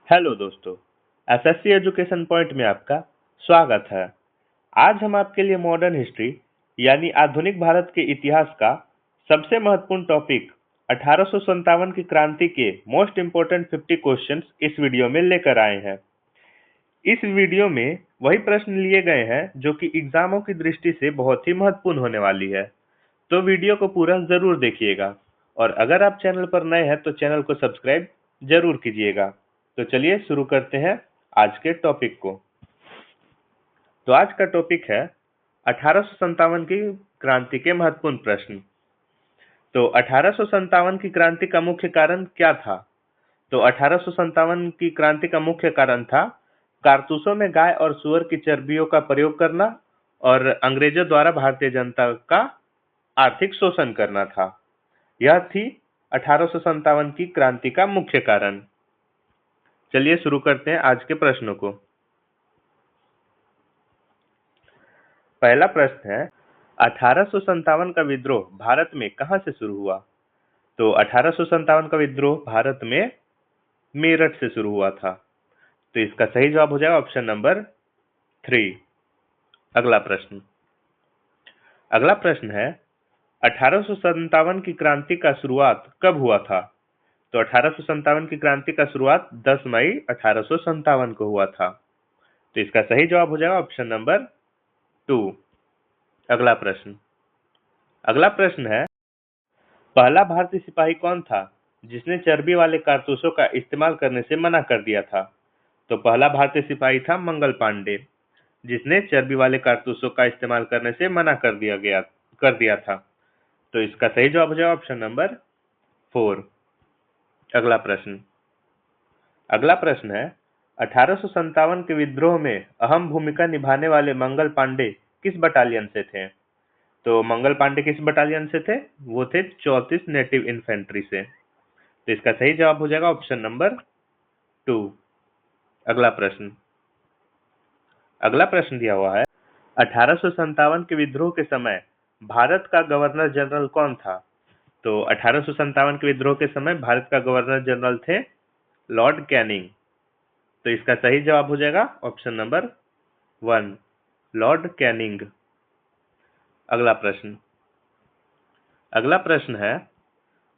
Hello दोस्तों, SSC education point में आपका स्वागत है। आज हम आपके लिए मॉडर्न हिस्ट्री यानी आधुनिक भारत के इतिहास का सबसे महत्वपूर्ण टॉपिक 1857 की क्रांति के मोस्ट इम्पोर्टेंट 50 क्वेश्चंस इस वीडियो में लेकर आए हैं। इस वीडियो में वही प्रश्न लिए गए हैं जो कि एग्जामों की दृष्टि से बहुत ही महत्वपूर्ण होने वाली है, तो वीडियो को पूरा जरूर देखिएगा। और अगर आप चैनल पर नए हैं तो चैनल को सब्सक्राइब जरूर कीजिएगा। तो चलिए शुरू करते हैं आज के टॉपिक को। तो आज का टॉपिक है 1857 की क्रांति के महत्वपूर्ण प्रश्न। तो 1857 की क्रांति का मुख्य कारण क्या था? तो 1857 की क्रांति का मुख्य कारण था कारतूसों में गाय और सुअर की चर्बियों का प्रयोग करना और अंग्रेजों द्वारा भारतीय जनता का आर्थिक शोषण करना था। यह थी 1857 की क्रांति का मुख्य कारण। चलिए शुरू करते हैं आज के प्रश्नों को। पहला प्रश्न है 1857 का विद्रोह भारत में कहां से शुरू हुआ? तो 1857 का विद्रोह भारत में मेरठ से शुरू हुआ था। तो इसका सही जवाब हो जाएगा ऑप्शन नंबर 3। अगला प्रश्न है 1857 की क्रांति का शुरुआत कब हुआ था? तो 1857 की क्रांति का शुरुआत 10 मई 1857 को हुआ था। तो इसका सही जवाब हो जाएगा ऑप्शन नंबर 2। अगला प्रश्न है पहला भारतीय सिपाही कौन था जिसने चर्बी वाले कारतूसों का इस्तेमाल करने से मना कर दिया था? तो पहला भारतीय सिपाही था मंगल पांडे, जिसने चर्बी वाले कारतूसों का इस्तेमाल करने से मना कर दिया था। तो इसका सही जवाब हो जाएगा ऑप्शन नंबर 4। अगला प्रश्न है 1857 के विद्रोह में अहम भूमिका निभाने वाले मंगल पांडे किस बटालियन से थे? तो मंगल पांडे किस बटालियन से थे? वो थे 34 नेटिव इन्फेंट्री से। तो इसका सही जवाब हो जाएगा ऑप्शन नंबर 2। अगला प्रश्न दिया हुआ है 1857 के विद्रोह के समय भारत का गवर्नर जनरल कौन था? तो 1857 के विद्रोह के समय भारत का गवर्नर जनरल थे लॉर्ड कैनिंग। तो इसका सही जवाब हो जाएगा ऑप्शन नंबर 1, लॉर्ड कैनिंग। अगला प्रश्न है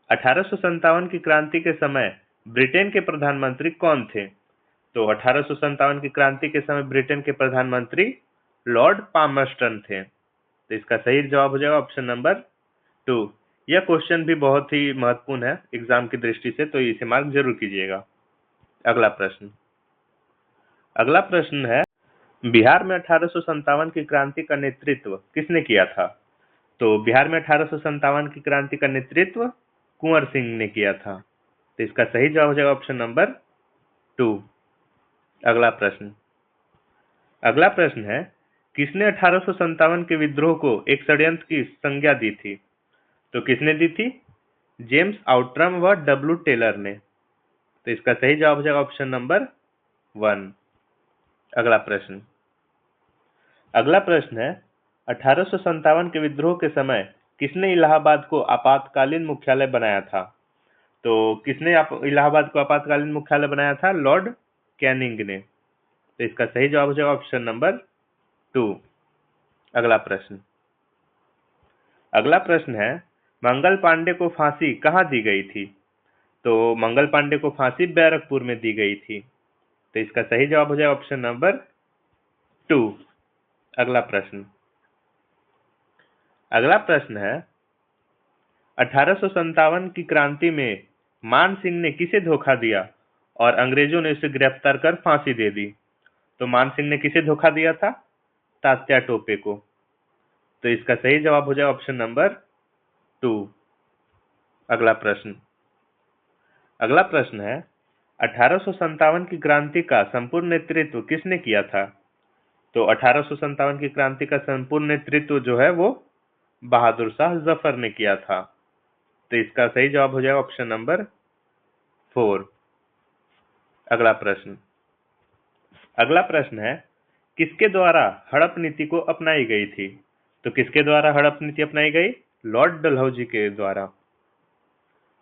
1857 की क्रांति के समय ब्रिटेन के प्रधानमंत्री कौन थे? तो 1857 की क्रांति के समय ब्रिटेन के प्रधानमंत्री लॉर्ड पामर्स्टन थे। तो इसका सही जवाब हो जाएगा ऑप्शन नंबर 2। यह क्वेश्चन भी बहुत ही महत्वपूर्ण है एग्जाम की दृष्टि से, तो इसे मार्क जरूर कीजिएगा। अगला प्रश्न है बिहार में 1857 की क्रांति का नेतृत्व किसने किया था? तो बिहार में 1857 की क्रांति का नेतृत्व कुंवर सिंह ने किया था। तो इसका सही जवाब हो जाएगा ऑप्शन नंबर 2। अगला प्रश्न है किसने 1857 के विद्रोह को एक षड्यंत्र की संज्ञा दी थी? तो किसने दी थी? जेम्स आउट्रम व डब्ल्यू टेलर ने। तो इसका सही जवाब हो जाएगा ऑप्शन नंबर 1। अगला प्रश्न है 1857 के विद्रोह के समय किसने इलाहाबाद को आपातकालीन मुख्यालय बनाया था? तो किसने इलाहाबाद को आपातकालीन मुख्यालय बनाया था? लॉर्ड कैनिंग ने। तो इसका सही जवाब हो जाएगा ऑप्शन नंबर 2। अगला प्रश्न है मंगल पांडे को फांसी कहाँ दी गई थी? तो मंगल पांडे को फांसी बैरकपुर में दी गई थी। तो इसका सही जवाब हो जाएगा ऑप्शन नंबर 2। अगला प्रश्न है 1857 की क्रांति में मान सिंह ने किसे धोखा दिया और अंग्रेजों ने उसे गिरफ्तार कर फांसी दे दी? तो मान सिंह ने किसे धोखा दिया था? तात्या टोपे को। तो इसका सही जवाब हो जाएगा ऑप्शन नंबर 2। अगला प्रश्न है 1857 की क्रांति का संपूर्ण नेतृत्व किसने किया था? तो 1857 की क्रांति का संपूर्ण नेतृत्व जो है वो बहादुर शाह जफर ने किया था। तो इसका सही जवाब हो जाएगा ऑप्शन नंबर 4। अगला प्रश्न है किसके द्वारा हड़प नीति को अपनाई गई थी? तो किसके द्वारा हड़प नीति अपनाई गई? लॉर्ड डलहौजी के द्वारा।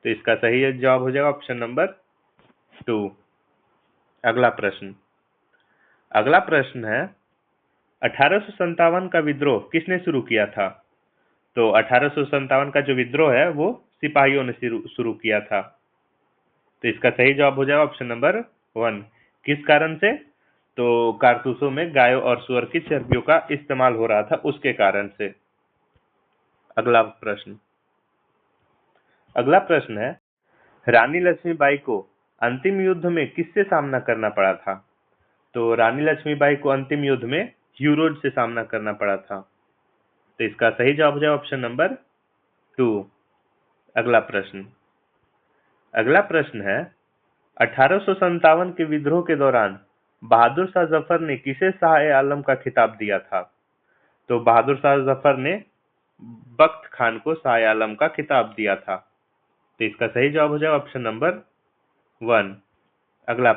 तो इसका सही जवाब हो जाएगा ऑप्शन नंबर 2। अगला प्रश्न अगला प्रश्न है 1857 का विद्रोह किसने शुरू किया था? तो 1857 का जो विद्रोह है वो सिपाहियों ने शुरू किया था। तो इसका सही जवाब हो जाएगा ऑप्शन नंबर 1। किस कारण से? तो कारतूसों में गायों और सुअर की चर्बियों का इस्तेमाल हो रहा था, उसके कारण से। अगला प्रश्न है रानी लक्ष्मीबाई को अंतिम युद्ध में किससे सामना करना पड़ा था? तो रानी लक्ष्मीबाई को अंतिम युद्ध में ह्यूरोज से सामना करना पड़ा था। तो इसका सही जवाब हो जाएगा ऑप्शन नंबर 2। अगला प्रश्न है 1857 के विद्रोह के दौरान बहादुर शाह जफर ने किसे शाह आलम का खिताब दिया था? तो बहादुर शाह जफर ने बख्त खान को शाह आलम का खिताब दिया था। तो इसका सही जवाब हो जाएगा ऑप्शन नंबर 1। अगला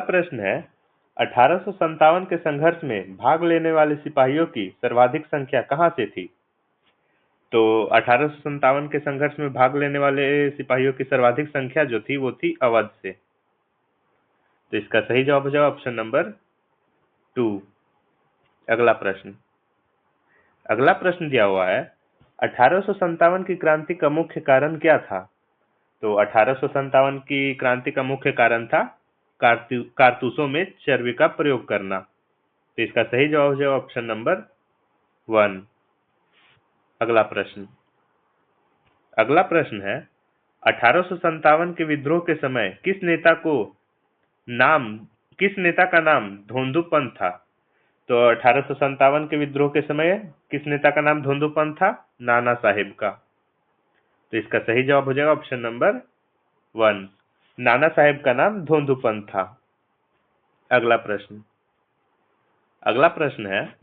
प्रश्न है 1857 के संघर्ष में भाग लेने वाले सिपाहियों की सर्वाधिक संख्या कहां से थी? तो 1857 के संघर्ष में भाग लेने वाले सिपाहियों की सर्वाधिक संख्या जो थी वो थी अवध से। तो इसका सही जवाब हो जाएगा ऑप्शन नंबर 2। अगला प्रश्न दिया हुआ है 1857 की क्रांति का मुख्य कारण क्या था? तो 1857 की क्रांति का मुख्य कारण था कारतूसों में चर्बी का प्रयोग करना। तो इसका सही जवाब हो जाएगा ऑप्शन नंबर 1। अगला प्रश्न है 1857 के विद्रोह के समय किस नेता का नाम धोंदूपंत था? तो 1857 के विद्रोह के समय किस नेता का नाम धोंदूपंत था? नाना साहेब का। तो इसका सही जवाब हो जाएगा ऑप्शन नंबर 1। नाना साहेब का नाम धोंदूपंत था। अगला प्रश्न है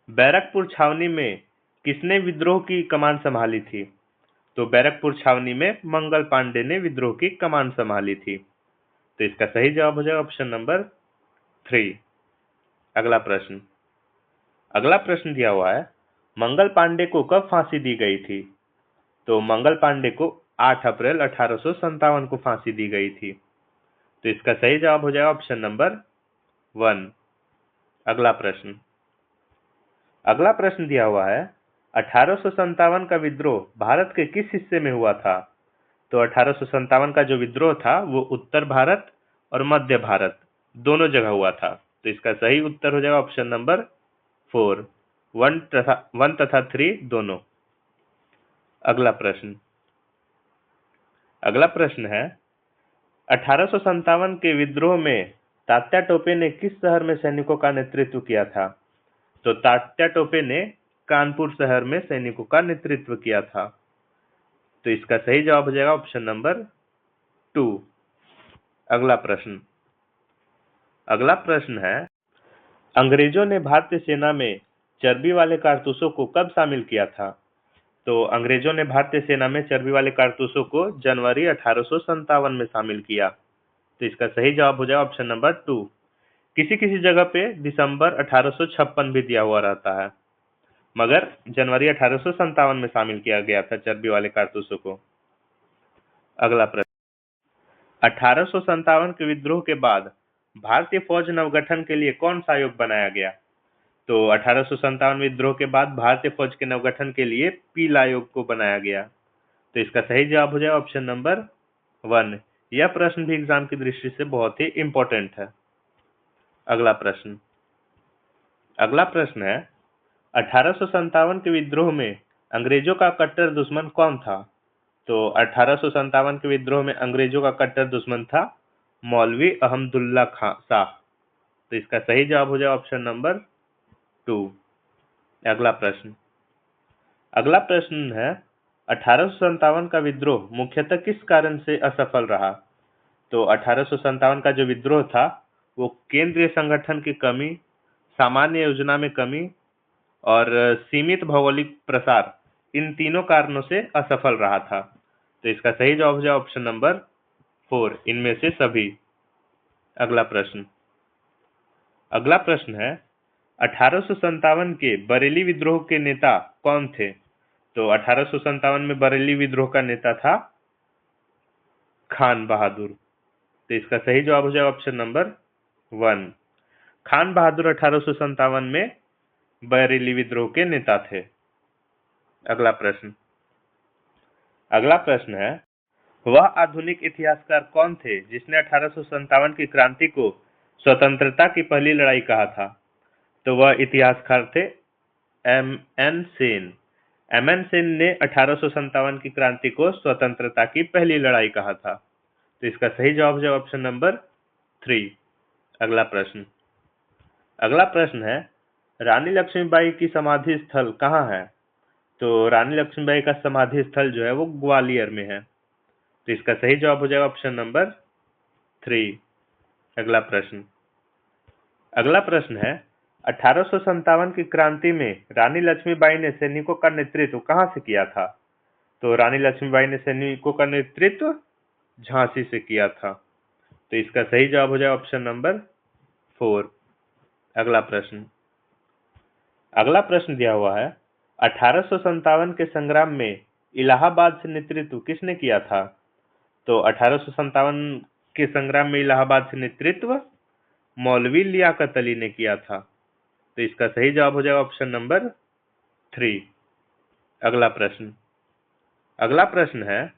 बैरकपुर छावनी में किसने विद्रोह की कमान संभाली थी? तो बैरकपुर छावनी में मंगल पांडे ने विद्रोह की कमान संभाली थी। तो इसका सही जवाब हो जाएगा ऑप्शन नंबर 3। अगला प्रश्न दिया हुआ है मंगल पांडे को कब फांसी दी गई थी? तो मंगल पांडे को 8 अप्रैल 1857 को फांसी दी गई थी। तो इसका सही जवाब हो जाएगा ऑप्शन नंबर 1। अगला प्रश्न दिया हुआ है 1857 का विद्रोह भारत के किस हिस्से में हुआ था? तो 1857 का जो विद्रोह था वो उत्तर भारत और मध्य भारत दोनों जगह हुआ था। तो इसका सही उत्तर हो जाएगा ऑप्शन नंबर 4। 1 तथा 3 दोनों। अगला प्रश्न है 1857 के विद्रोह में तात्या टोपे ने किस शहर में सैनिकों का नेतृत्व किया था? तो तात्या टोपे ने कानपुर शहर में सैनिकों का नेतृत्व किया था। तो इसका सही जवाब हो जाएगा ऑप्शन नंबर 2। अगला प्रश्न है अंग्रेजों ने भारतीय सेना में चर्बी वाले कारतूसों को कब शामिल किया था? तो अंग्रेजों ने भारतीय सेना में चर्बी वाले कारतूसों को जनवरी 1857 में शामिल किया। तो इसका सही जवाब हो जाएगा ऑप्शन नंबर 2। किसी किसी जगह पे दिसंबर 1856 भी दिया हुआ रहता है, मगर जनवरी 1857 में शामिल किया गया था चर्बी वाले कारतूसों को। अगला प्रश्न 1857 के विद्रोह के बाद भारतीय फौज नवगठन के लिए कौन सा आयोग बनाया गया? तो 1857 विद्रोह के बाद भारतीय फौज के नवगठन के लिए पील आयोग को बनाया गया। तो इसका सही जवाब हो जाएगा ऑप्शन नंबर 1। यह प्रश्न भी एग्जाम की दृष्टि से बहुत ही इंपॉर्टेंट है। अगला प्रश्न है 1857 के विद्रोह में अंग्रेजों का कट्टर दुश्मन कौन था? तो 1857 के विद्रोह में अंग्रेजों का कट्टर दुश्मन था मौलवी अहमदुल्ला खां शाह। तो इसका सही जवाब हो जाएगा ऑप्शन नंबर 2। अगला प्रश्न है 1857 का विद्रोह मुख्यतः किस कारण से असफल रहा? तो 1857 का जो विद्रोह था वो केंद्रीय संगठन की कमी, सामान्य योजना में कमी और सीमित भौगोलिक प्रसार, इन तीनों कारणों से असफल रहा था। तो इसका सही जवाब हो जाएगा ऑप्शन नंबर 4, इनमें से सभी। अगला प्रश्न है 1857 के बरेली विद्रोह के नेता कौन थे? तो 1857 में बरेली विद्रोह का नेता था खान बहादुर। तो इसका सही जवाब हो जाएगा ऑप्शन नंबर 1। खान बहादुर 1857 में बरेली विद्रोह के नेता थे। अगला प्रश्न है, वह आधुनिक इतिहासकार कौन थे जिसने 1857 की क्रांति को स्वतंत्रता की पहली लड़ाई कहा था? तो वह इतिहासकार थे M N Sen. M N Sen ने 1857 की क्रांति को स्वतंत्रता की पहली लड़ाई कहा था। तो इसका सही जवाब है ऑप्शन नंबर 3। अगला प्रश्न है, रानी लक्ष्मीबाई की समाधि स्थल कहाँ है? तो रानी लक्ष्मीबाई का समाधि स्थल जो है वो ग्वालियर में है। तो इसका सही जवाब हो जाएगा ऑप्शन नंबर 3। अगला प्रश्न है, 1857 की क्रांति में रानी लक्ष्मीबाई ने सैनिकों का नेतृत्व कहां से किया था? तो रानी लक्ष्मीबाई ने सैनिकों का नेतृत्व झांसी से किया था। तो इसका सही जवाब हो जाएगा ऑप्शन नंबर 4। अगला प्रश्न दिया हुआ है, 1857 के संग्राम में इलाहाबाद से नेतृत्व किसने किया था? तो 1857 के संग्राम में इलाहाबाद से नेतृत्व मौलवी लियाकत अली ने किया था। तो इसका सही जवाब हो जाएगा ऑप्शन नंबर 3। अगला प्रश्न है,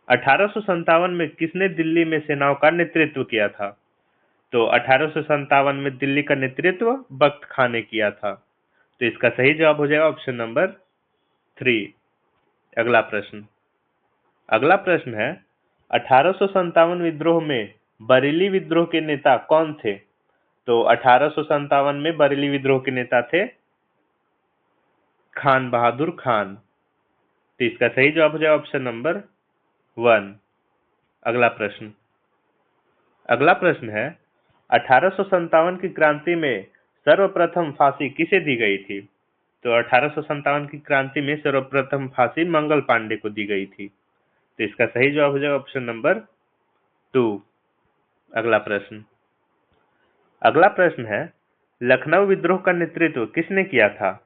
1857 में किसने दिल्ली में सेनाओं का नेतृत्व किया था? तो 1857 में दिल्ली का नेतृत्व बख्त खान ने किया था। तो इसका सही जवाब हो जाएगा ऑप्शन नंबर 3। अगला प्रश्न है, 1857 विद्रोह में बरेली विद्रोह के नेता कौन थे? तो 1857 में बरेली विद्रोह के नेता थे खान बहादुर खान। तो इसका सही जवाब हो जाएगा ऑप्शन नंबर 1। अगला प्रश्न है, 1857 की क्रांति में सर्वप्रथम फांसी किसे दी गई थी? तो 1857 की क्रांति में सर्वप्रथम फांसी मंगल पांडे को दी गई थी। तो इसका सही जवाब हो जाएगा ऑप्शन नंबर 2। अगला प्रश्न है, लखनऊ विद्रोह का नेतृत्व किसने किया था?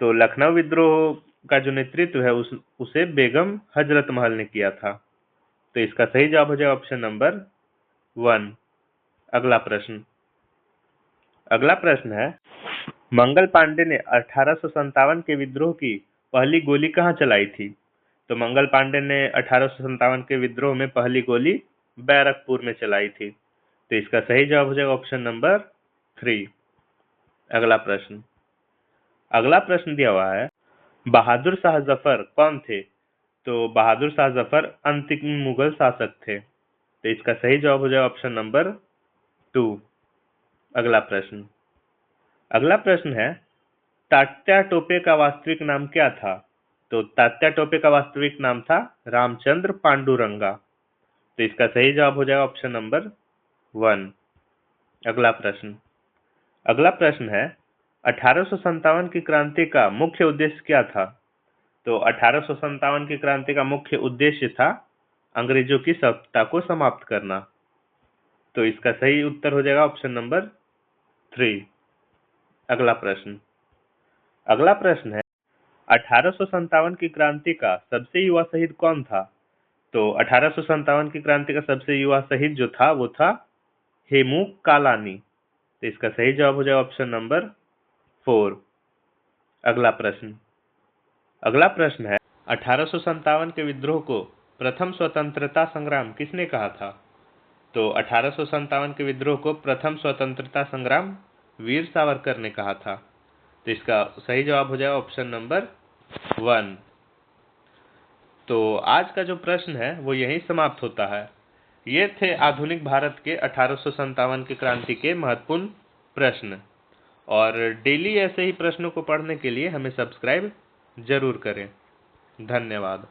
तो लखनऊ विद्रोह का जो नेतृत्व है उसे बेगम हजरत महल ने किया था। तो इसका सही जवाब हो जाएगा ऑप्शन नंबर 1। अगला प्रश्न है, मंगल पांडे ने 1857 के विद्रोह की पहली गोली कहां चलाई थी? तो मंगल पांडे ने 1857 के विद्रोह में पहली गोली बैरकपुर में चलाई थी। तो इसका सही जवाब हो जाएगा ऑप्शन नंबर 3। अगला प्रश्न दिया हुआ है, बहादुर शाह जफर कौन थे? तो बहादुर शाह जफर अंतिम मुगल शासक थे। तो इसका सही जवाब हो जाएगा ऑप्शन नंबर 2। अगला प्रश्न है, तात्या टोपे का वास्तविक नाम क्या था? तो तात्या टोपे का वास्तविक नाम था रामचंद्र पांडुरंगा। तो इसका सही जवाब हो जाएगा ऑप्शन नंबर 1। अगला प्रश्न है, 1857 की क्रांति का मुख्य उद्देश्य क्या था? तो 1857 की क्रांति का मुख्य उद्देश्य था अंग्रेजों की सत्ता को समाप्त करना। तो इसका सही उत्तर हो जाएगा ऑप्शन नंबर 3। अगला प्रश्न है, 1857 की क्रांति का सबसे युवा शहीद कौन था? तो 1857 की क्रांति का सबसे युवा शहीद जो था वो था हेमू कालानी। तो इसका सही जवाब हो जाएगा ऑप्शन नंबर 4। अगला प्रश्न है, 1857 के विद्रोह को प्रथम स्वतंत्रता संग्राम किसने कहा था? तो 1857 के विद्रोह को प्रथम स्वतंत्रता संग्राम वीर सावरकर ने कहा था। तो इसका सही जवाब हो जाएगा ऑप्शन नंबर 1। तो आज का जो प्रश्न है वो यहीं समाप्त होता है। ये थे आधुनिक भारत के 1857 की क्रांति के महत्वपूर्ण प्रश्न। और डेली ऐसे ही प्रश्नों को पढ़ने के लिए हमें सब्सक्राइब जरूर करें। धन्यवाद।